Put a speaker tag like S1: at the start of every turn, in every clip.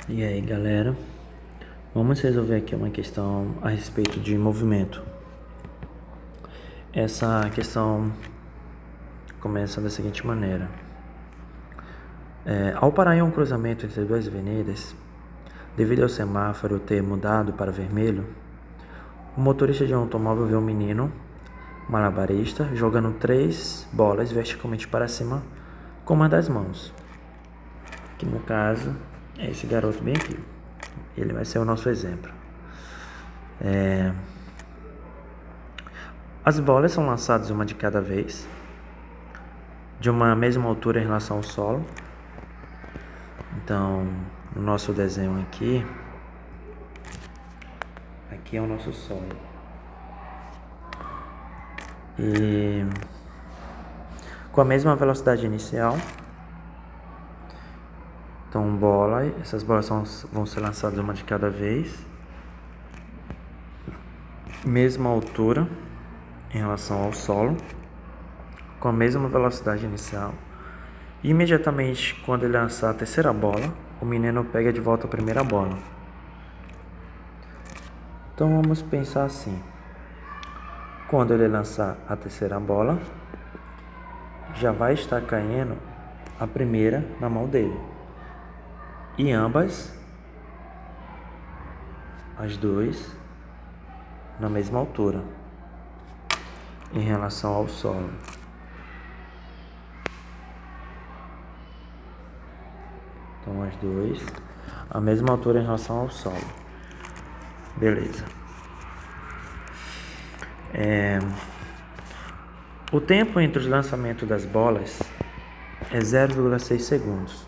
S1: E aí, galera, vamos resolver aqui uma questão a respeito de movimento. Essa questão começa da seguinte maneira: ao parar em um cruzamento entre duas avenidas, devido ao semáforo ter mudado para vermelho, o motorista de um automóvel vê um menino malabarista jogando 3 bolas verticalmente para cima com uma das mãos, que no caso é esse garoto bem aqui. Ele vai ser o nosso exemplo. As bolas são lançadas uma de cada vez, de uma mesma altura em relação ao solo. Então, no nosso desenho aqui é o nosso solo. E com a mesma velocidade inicial. Então, essas bolas vão ser lançadas uma de cada vez, mesma altura em relação ao solo, com a mesma velocidade inicial. E imediatamente quando ele lançar a terceira bola, o menino pega de volta a primeira bola. Então vamos pensar assim: quando ele lançar a terceira bola, já vai estar caindo a primeira na mão dele, e ambas, as duas, na mesma altura em relação ao solo. Então as duas a mesma altura em relação ao solo. Beleza. O tempo entre os lançamentos das bolas é 0,6 segundos.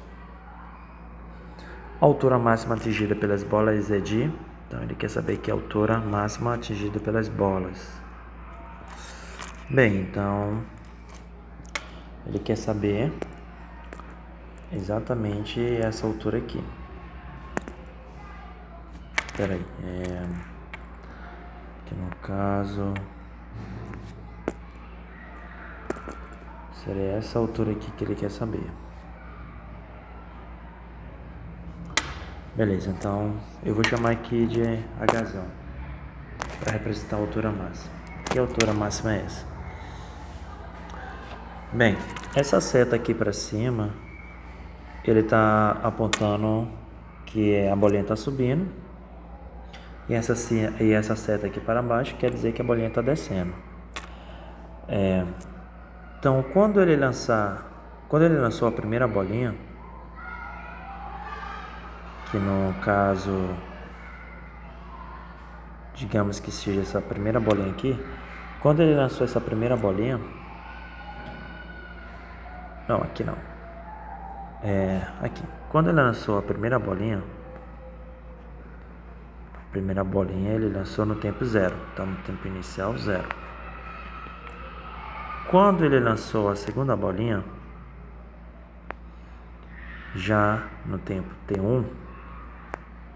S1: A altura máxima atingida pelas bolas é de... Então ele quer saber que a altura máxima atingida pelas bolas. Bem, então ele quer saber exatamente essa altura aqui. Espera aí, aqui no caso seria essa altura aqui que ele quer saber. Beleza, então eu vou chamar aqui de H para representar a altura máxima. Que altura máxima é essa? Bem, essa seta aqui para cima, ele está apontando que a bolinha está subindo, e essa seta aqui para baixo quer dizer que a bolinha está descendo. Então, quando ele lançou a primeira bolinha, que no caso, digamos que seja essa primeira bolinha aqui, quando ele lançou essa primeira bolinha, não, aqui não, aqui, quando ele lançou a primeira bolinha ele lançou no tempo 0, então no tempo inicial 0. Quando ele lançou a segunda bolinha, já no tempo T1,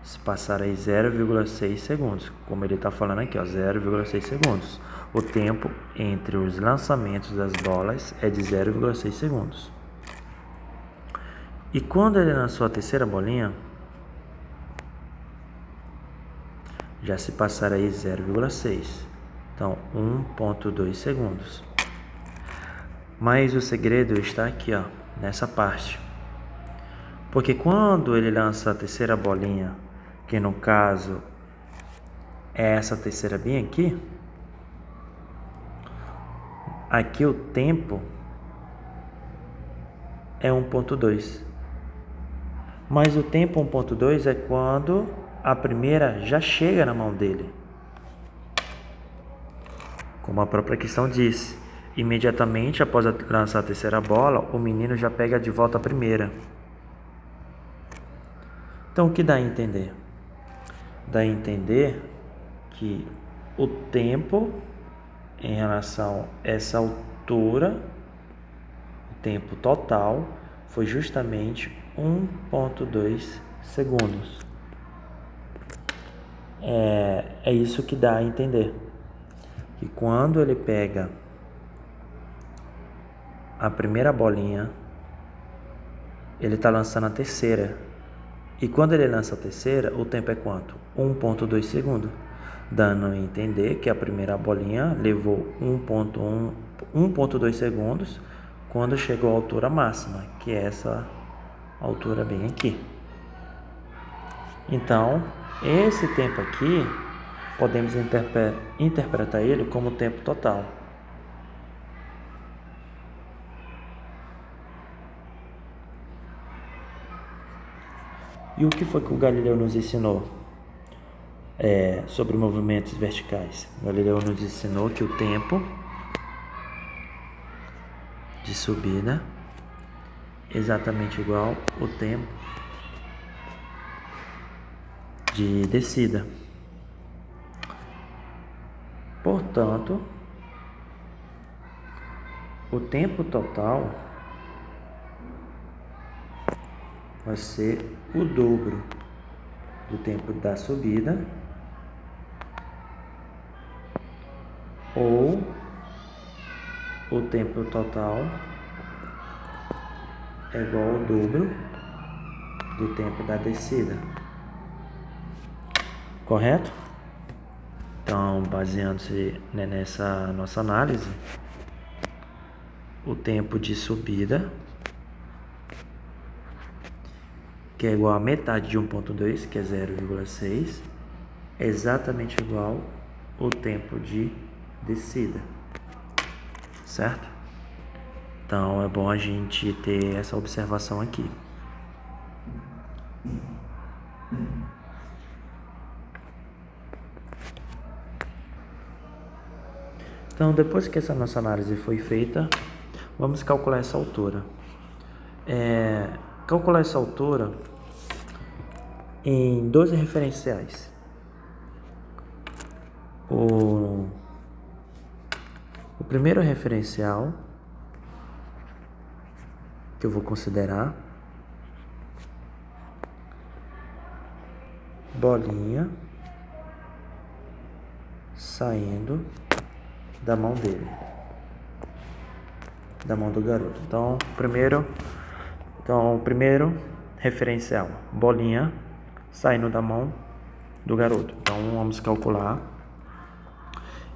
S1: se passar aí 0,6 segundos, como ele está falando aqui, 0,6 segundos. O tempo entre os lançamentos das bolas é de 0,6 segundos. E quando ele lançou a terceira bolinha, já se passar aí 0,6, então 1,2 segundos. Mas o segredo está aqui, nessa parte. Porque quando ele lança a terceira bolinha, que no caso é essa terceira bem aqui o tempo é 1,2. Mas o tempo 1,2 é quando a primeira já chega na mão dele. Como a própria questão disse, imediatamente após lançar a terceira bola, o menino já pega de volta a primeira. Então, o que dá a entender? Dá a entender que o tempo em relação a essa altura, o tempo total, foi justamente 1,2 segundos. É isso que dá a entender. Que quando ele pega a primeira bolinha, ele está lançando a terceira. E quando ele lança a terceira, o tempo é quanto? 1,2 segundos. Dando a entender que a primeira bolinha levou 1,2 segundos quando chegou à altura máxima, que é essa altura bem aqui. Então, esse tempo aqui, podemos interpretar ele como tempo total. E o que foi que o Galileu nos ensinou sobre movimentos verticais? O Galileu nos ensinou que o tempo de subida é exatamente igual ao tempo de descida. Portanto, o tempo total vai ser o dobro do tempo da subida ou o tempo total é igual ao dobro do tempo da descida. Correto? Então, baseando-se nessa nossa análise, o tempo de subida, que é igual a metade de 1,2, que é 0,6, é exatamente igual ao tempo de descida, certo? Então, é bom a gente ter essa observação aqui. Então, depois que essa nossa análise foi feita, vamos calcular essa altura. Calcular essa altura em 12 referenciais. O primeiro referencial que eu vou considerar, bolinha saindo da mão dele, da mão do garoto. Então, o primeiro referencial, bolinha saindo da mão do garoto. Então, vamos calcular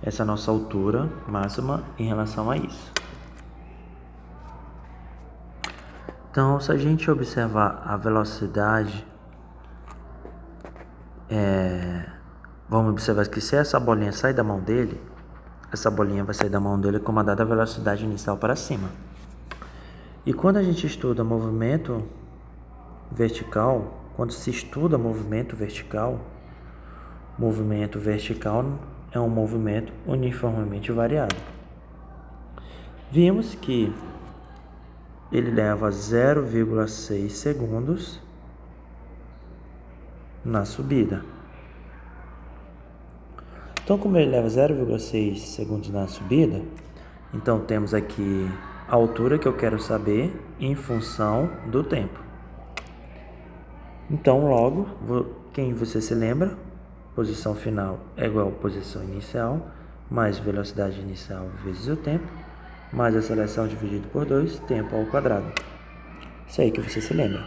S1: essa nossa altura máxima em relação a isso. Então, se a gente observar a velocidade, vamos observar que se essa bolinha sai da mão dele, essa bolinha vai sair da mão dele comandada a velocidade inicial para cima. E quando a gente estuda movimento vertical, quando se estuda movimento vertical é um movimento uniformemente variado. Vimos que ele leva 0,6 segundos na subida. Então, como ele leva 0,6 segundos na subida, então temos aqui a altura que eu quero saber em função do tempo. Então, logo, quem você se lembra? Posição final é igual a posição inicial, mais velocidade inicial vezes o tempo, mais aceleração dividido por 2, tempo ao quadrado. Isso aí que você se lembra,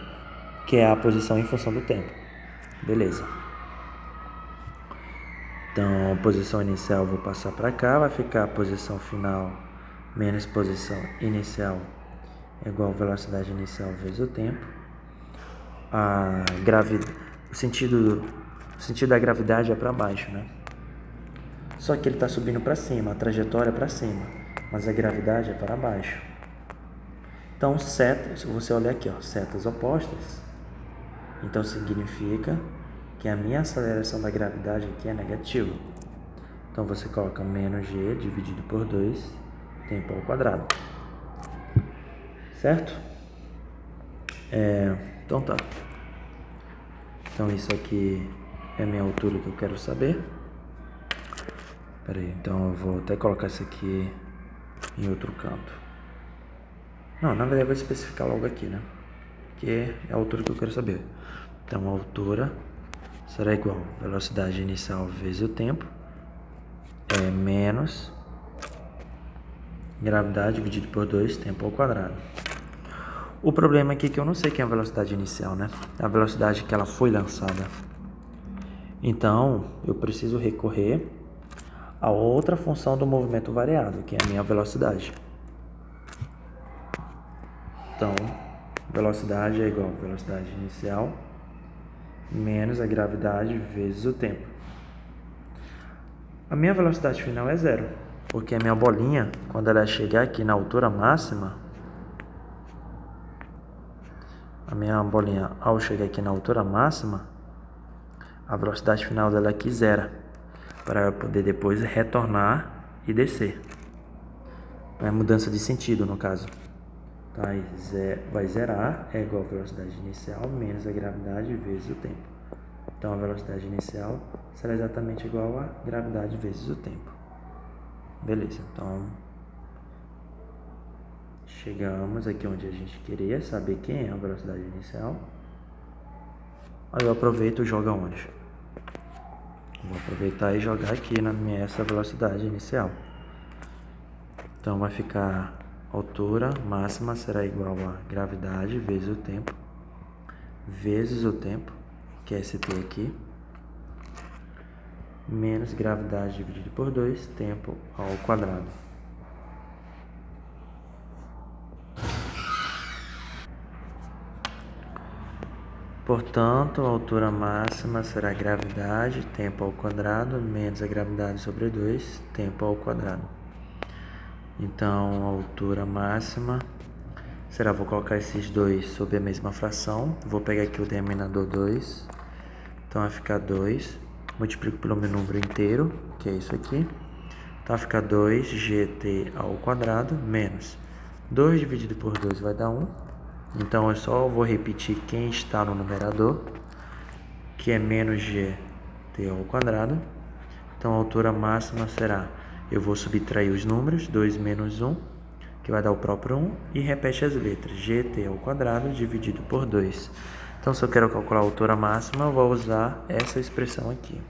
S1: que é a posição em função do tempo. Beleza. Então, posição inicial eu vou passar para cá, vai ficar a posição final menos posição inicial é igual a velocidade inicial vezes o tempo. O sentido da gravidade é para baixo, né? Só que ele está subindo para cima, a trajetória é para cima, mas a gravidade é para baixo. Então, setas, se você olhar aqui, setas opostas, então significa que a minha aceleração da gravidade aqui é negativa. Então, você coloca menos g dividido por 2, tempo ao quadrado. Certo? Então tá. Então, isso aqui é a minha altura que eu quero saber. Peraí, então eu vou até colocar isso aqui em outro canto. Não, na verdade eu vou especificar logo aqui, né? Que é a altura que eu quero saber. Então, a altura será igual a velocidade inicial vezes o tempo, menos gravidade dividido por 2, tempo ao quadrado. O problema aqui é que eu não sei quem é a velocidade inicial, né? A velocidade que ela foi lançada. Então, eu preciso recorrer a outra função do movimento variado, que é a minha velocidade. Então, velocidade é igual a velocidade inicial menos a gravidade vezes o tempo. A minha velocidade final é zero, porque a minha bolinha, quando ela chegar aqui na altura máxima, ao chegar aqui na altura máxima, a velocidade final dela aqui zera, para ela poder depois retornar e descer. É mudança de sentido, no caso. Tá, vai zerar é igual a velocidade inicial menos a gravidade vezes o tempo. Então, a velocidade inicial será exatamente igual a gravidade vezes o tempo. Beleza, então chegamos aqui onde a gente queria saber quem é a velocidade inicial. Aí eu aproveito e jogo aonde? Vou aproveitar e jogar aqui essa velocidade inicial. Então vai ficar altura máxima será igual a gravidade vezes o tempo, que é esse T aqui, menos gravidade dividido por 2, tempo ao quadrado. Portanto, a altura máxima será gravidade, tempo ao quadrado, menos a gravidade sobre 2, tempo ao quadrado. Então, a altura máxima será, vou colocar esses dois sob a mesma fração, vou pegar aqui o denominador 2, então vai ficar 2, multiplico pelo meu número inteiro, que é isso aqui, então vai ficar 2gt ao quadrado, menos 2 dividido por 2 vai dar 1, então eu só vou repetir quem está no numerador, que é menos gt ao quadrado, então a altura máxima será, eu vou subtrair os números, 2 menos 1, que vai dar o próprio 1, e repete as letras, gt ao quadrado dividido por 2. Então, se eu quero calcular a altura máxima, eu vou usar essa expressão aqui.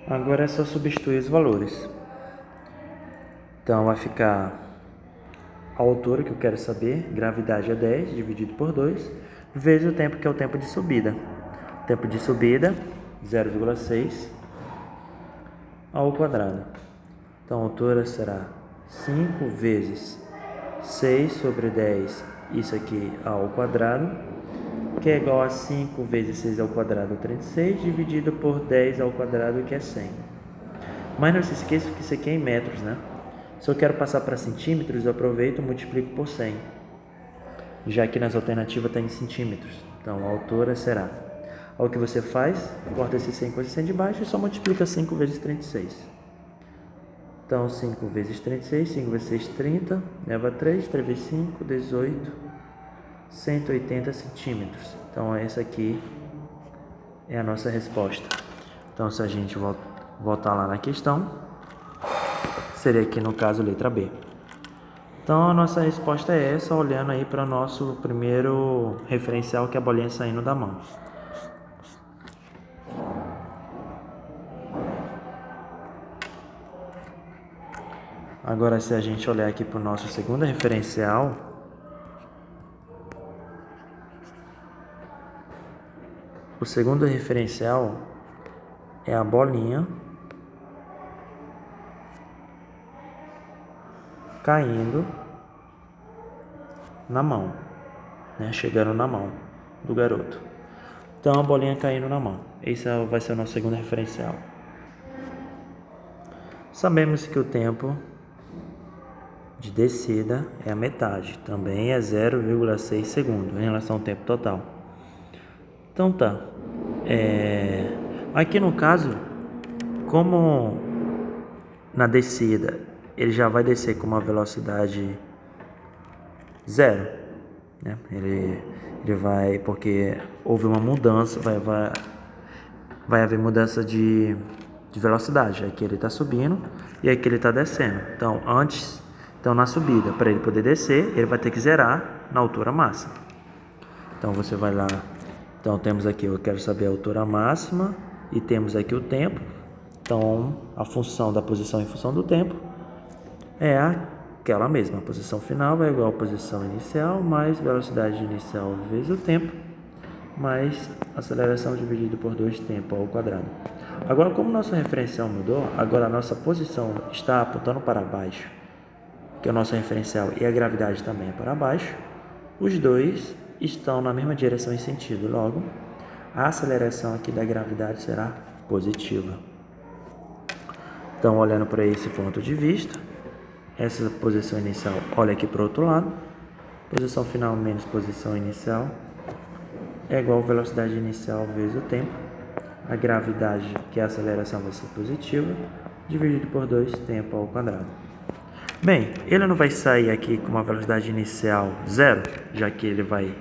S1: Agora é só substituir os valores. Então, vai ficar a altura que eu quero saber, gravidade é 10, dividido por 2, vezes o tempo, que é o tempo de subida. O tempo de subida, 0,6 ao quadrado. Então, a altura será 5 vezes 6 sobre 10, isso aqui ao quadrado, que é igual a 5 vezes 6 ao quadrado, 36, dividido por 10 ao quadrado, que é 100. Mas não se esqueça que isso aqui é em metros, né? Se eu quero passar para centímetros, eu aproveito e multiplico por 100, já que nas alternativas está em centímetros. Então, a altura será, o que você faz, corta esse 100 com esse 100 de baixo e só multiplica 5 vezes 36. Então, 5 vezes 36, 5 vezes 6, 30, leva 3, 3 vezes 5, 18, 180 centímetros. Então, essa aqui é a nossa resposta. Então, se a gente voltar lá na questão, seria aqui no caso letra B. Então, a nossa resposta é essa, olhando aí para o nosso primeiro referencial, que é a bolinha saindo da mão. Agora, se a gente olhar aqui para o nosso segundo referencial, o segundo referencial é a bolinha caindo na mão, né? Chegando na mão do garoto. Então, a bolinha caindo na mão. Esse vai ser o nosso segundo referencial. Sabemos que o tempo de descida é a metade, também é 0,6 segundos em relação ao tempo total. Então tá, aqui no caso, como na descida ele já vai descer com uma velocidade zero, né? Ele vai, porque houve uma mudança, vai haver mudança de velocidade. Aqui ele está subindo e aqui ele está descendo. Então, na subida, para ele poder descer, ele vai ter que zerar na altura máxima. Então, você vai lá, Então, temos aqui, eu quero saber a altura máxima e temos aqui o tempo. Então, a função da posição em função do tempo é aquela mesma. A posição final é igual à posição inicial mais velocidade inicial vezes o tempo, mais aceleração dividido por 2 tempo ao quadrado. Agora, como nosso referencial mudou, agora a nossa posição está apontando para baixo, que é o nosso referencial, e a gravidade também é para baixo, os dois estão na mesma direção e sentido. Logo, a aceleração aqui da gravidade será positiva. Então, olhando para esse ponto de vista, essa posição inicial olha aqui para o outro lado, posição final menos posição inicial é igual a velocidade inicial vezes o tempo, a gravidade, que é a aceleração, vai ser positiva, dividido por 2 tempo ao quadrado. Bem, ele não vai sair aqui com uma velocidade inicial 0, já que ele vai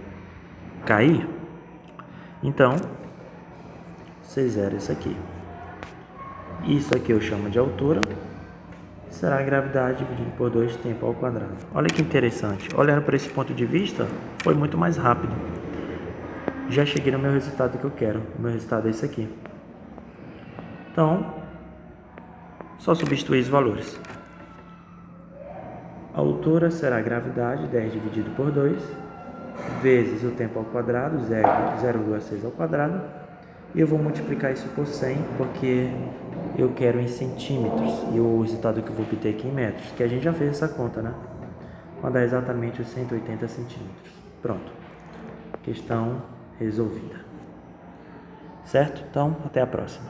S1: cair. Então, C0 é isso aqui. Isso aqui eu chamo de altura. Será a gravidade dividido por 2 tempo ao quadrado. Olha que interessante. Olhando para esse ponto de vista, foi muito mais rápido. Já cheguei no meu resultado que eu quero. O meu resultado é esse aqui. Então, só substituir os valores. A altura será a gravidade, 10 dividido por 2, vezes o tempo ao quadrado, 0,6 ao quadrado. E eu vou multiplicar isso por 100, porque eu quero em centímetros. E o resultado que eu vou obter aqui em metros, que a gente já fez essa conta, né? Vai dar exatamente os 180 centímetros. Pronto. Questão resolvida. Certo? Então, até a próxima.